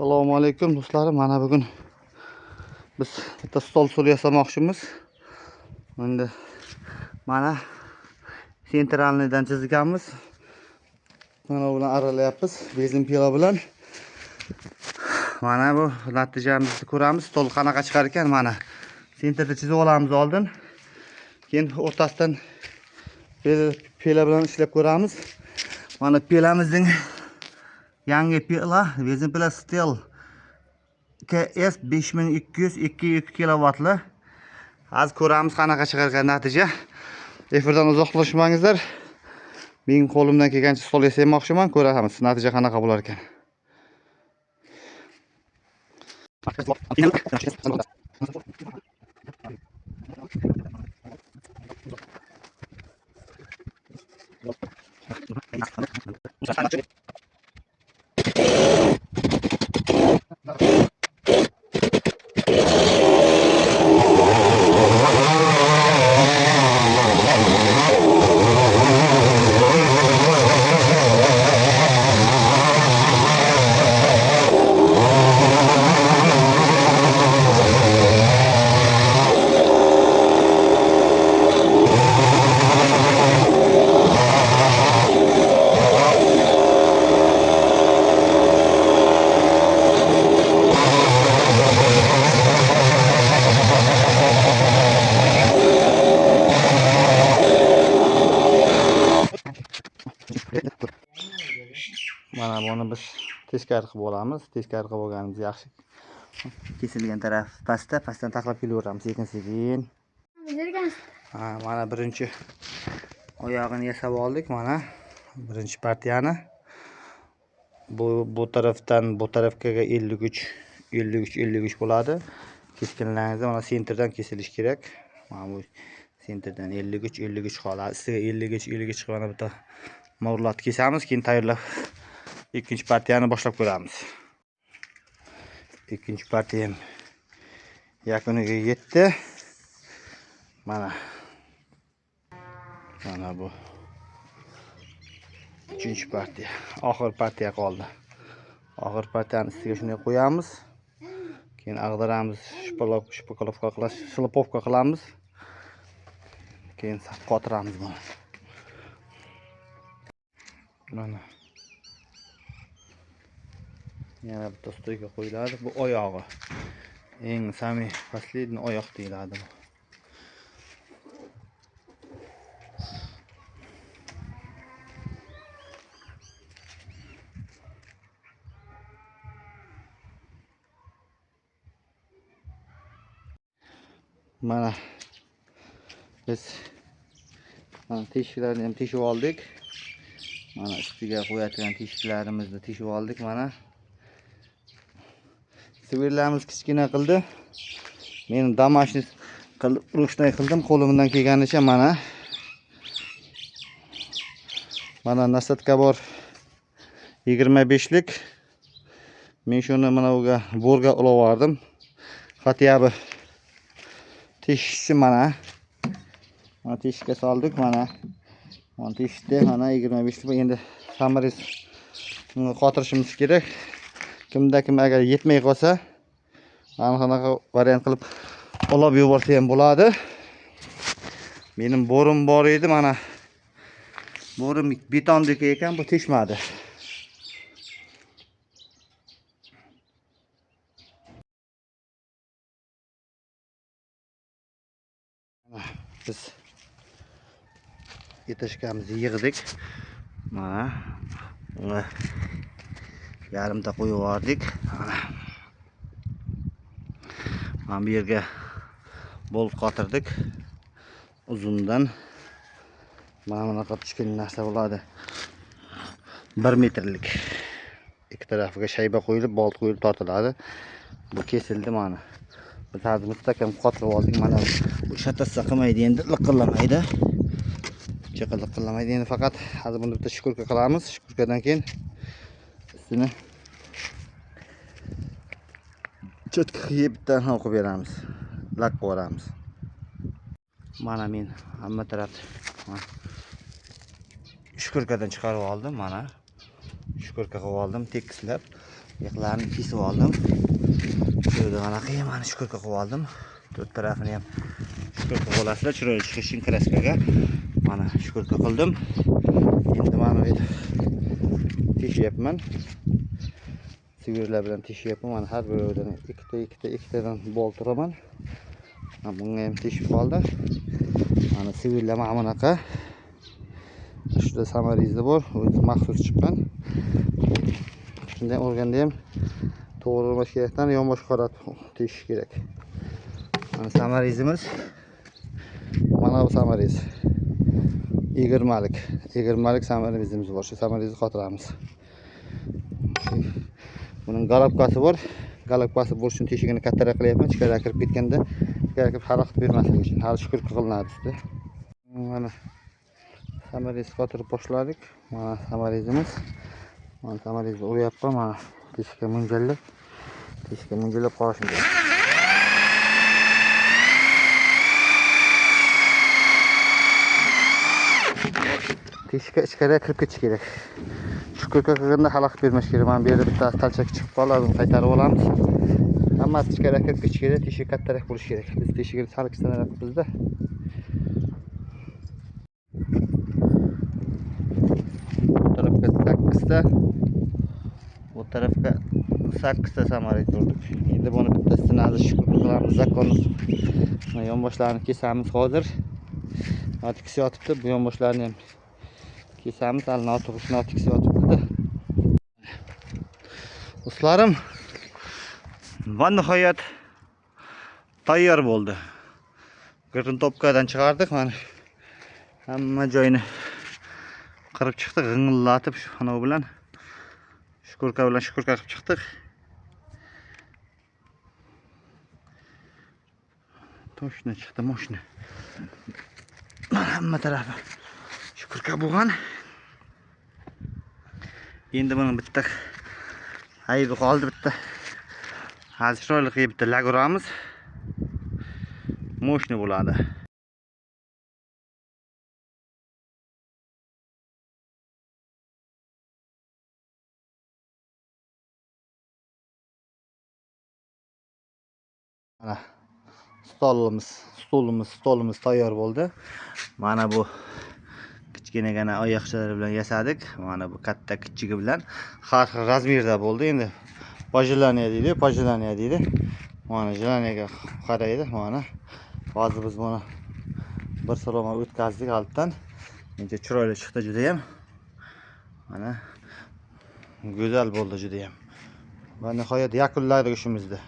Assalomu alaykum do'stlarim. Mana bugun biz bitta stol yasamoqchimiz. Endi mana sentralnidan chizganmiz. Mana bilan aralayapmiz bezin pila bilan. Mana bu natijamizni ko'ramiz. Stol qanaqa chiqar ekan. Mana sentrda chizib olamiz oldin. Keyin o'rtasidan pila bilan ishlab ko'ramiz. Mana pilamizning yangi pila, bezin pila Stel KS 5202 kilovatli. Hozir ko'ramiz qanaqa chiqar ekan natija. Efirdan uzoqlashmangizlar. Men qo'limdan kelgancha stol yasamoqchiman, ko'ramiz natija qanaqa bo'lar ekan. Mana buni biz teskari qilib olamiz. Teskari qilib olganimiz yaxshi. Kesilgan taraf pastdan taxlab kelaveramiz sekin-sekin. Mana birinchi oyog'ini yasab oldik. Mana birinchi partiyani. Bu tarafdan bu tarafga 53 bo'ladi. Keskinlaringizda mana sentrdan kesilish kerak. Mana bu sentrdan 53 qoladi. Ustiga 53 chiqib bitta mo'rlat kesamiz, keyin tayyorlab ikkinchi partiyani boshlab ko'ramiz. Ikkinchi partiya ham yakuniga yetdi. Mana bu uchinchi partiya. Oxir partiya qoldi. Oxir partiyani ustiga shunday qo'yamiz. Keyin ag'daramiz, shlipovka qilamiz. Keyin qotiramiz buni. Mana yana bitta stoyga qo'yiladi. Bu oyog'i. Eng samimiy последний oyoq deyiladi bu. Mana biz teshiklarni ham teshib oldik. Mana ustiga qo'yadigan teshiklarimizni teshib oldik. Mana sivirlarimiz kichkina qildi. Men домашний qilib ruchnoy qildim qo'limdan kelganicha. Mana nasatka bor 25lik. Men shuni mana buga borga ulovardim. Хотя бы teshikchi mana teshikka soldik. Mana teshikda mana 25lik. Endi samariz qotirishimiz kerak. Kim agar yetmay qolsa mana qanaqa variant qilib olib yuborsa ham bo'ladi. Mening borim bor edi, mana borim betondagi ekan, bu teshmadi. Biz yetishkamizni yig'dik. Mana yarimta qo'yib yubordik. Mana bu yerga bolt qotirdik. Uzundan mana bunaqa kichkina narsa bo'ladi. 1 metrlik. Ikki tarafiga shayba qo'yilib, bolt qo'yilib tortiladi. Bu kesildi mana. Biz hozir mustahkam qotirib oldik. Mana bu shatasa qilmaydi endi, liqillamaydi. Liqillamaydi endi, faqat hozir buni bitta shukurka qilamiz. Shukurkadan keyin ustini cho'tka qilib bittadan ham qo'yib beramiz. Lak qilib beramiz. Mana men hamma tarafni shukurkadan chiqarib oldim. Mana shukurka qilib oldim tekislab. Yiqlarni kesib oldim. Şöyle qanaqa mana shukurka qilib oldim. To'rt tarafini ham shukurka qo'lasizlar, chiroyli chiqish uchun kraskaga. Mana shukurka qildim. Endi mana bu yerda teshyapman. Sigirlar bilan teshyapman. Mana har biridan ikkitadan bol turaman. Bunga ham teshib qoldi. Mana sigirlar mana bunaqa. Shunda samarizi bor, o'zi maxsus chiqqan. Shunday o'rganda ham to'g'ri urmash kerakdan yonbosh qaratib teshish kerak. Mana samarizimiz. Mana bu samariz. 20lik samarizimiz bor. Shu samarizni qotiramiz. Buning galopkasi bor. Galopkasi bo'lish uchun teshigini kattaroq qilyapman. Ichkariga kirib ketganda ichkariga kirib xalaqit bermasligi uchun. Hali shukur qilinadi sizda. Mana samariz qotirib boshladik. Mana samarizimiz. Mana samarizni uryapman. Mana teshikka mo'ljallab qo'yishim kerak. Teshikka ichkariga kirib ketish kerak. Shukurka qilganda xalaqit bermash kerak. Mana bu yerda bittasi talchak chiqib qoladi, uni qaytarib olamiz. Hammasi ichkariga kirib ketish kerak. Teshik kattaroq bo'lishi kerak. Biz teshigini sal kichkinaroq qilibmizda. Bu tarafga 8 ta samariz urdik. Endi buni bittasini hozir shukurka qilamiz. Zakonni yonboshlarini kesamiz hozir. Notikisi yotibdi. Bu yonboshlarni ham kesamiz. Hali notikisi yotibdi. Do'stlarim, va nihoyat tayyor bo'ldi. G'irintopkadan chiqardik. Mana hamma joyini qirib chiqdik, g'ingillatib ana bu bilan shukurka qilib chiqdik. Toshna chiqdi mashina. Hamma tarafi shukurka bo'lgan. Endi buni bitta haydi qoldi bitta. Hozir chiroyli qilib bitta lag uramiz. Mo'shni bo'ladi. Mana stolimiz tayyor bo'ldi. Mana bu kichkinagina oyoqchalari bilan yasadik. Mana bu katta kichigi bilan har xil razmerda bo'ldi. Endi pojilaniya deydi. Mana jilaniyaga qaraydi. Mana hozir biz buni bir saloma o'tkazdik altdan. Menga chiroyli chiqdi juda ham. Mana go'zal bo'ldi juda ham. Va nihoyat yakunladik ishimizni.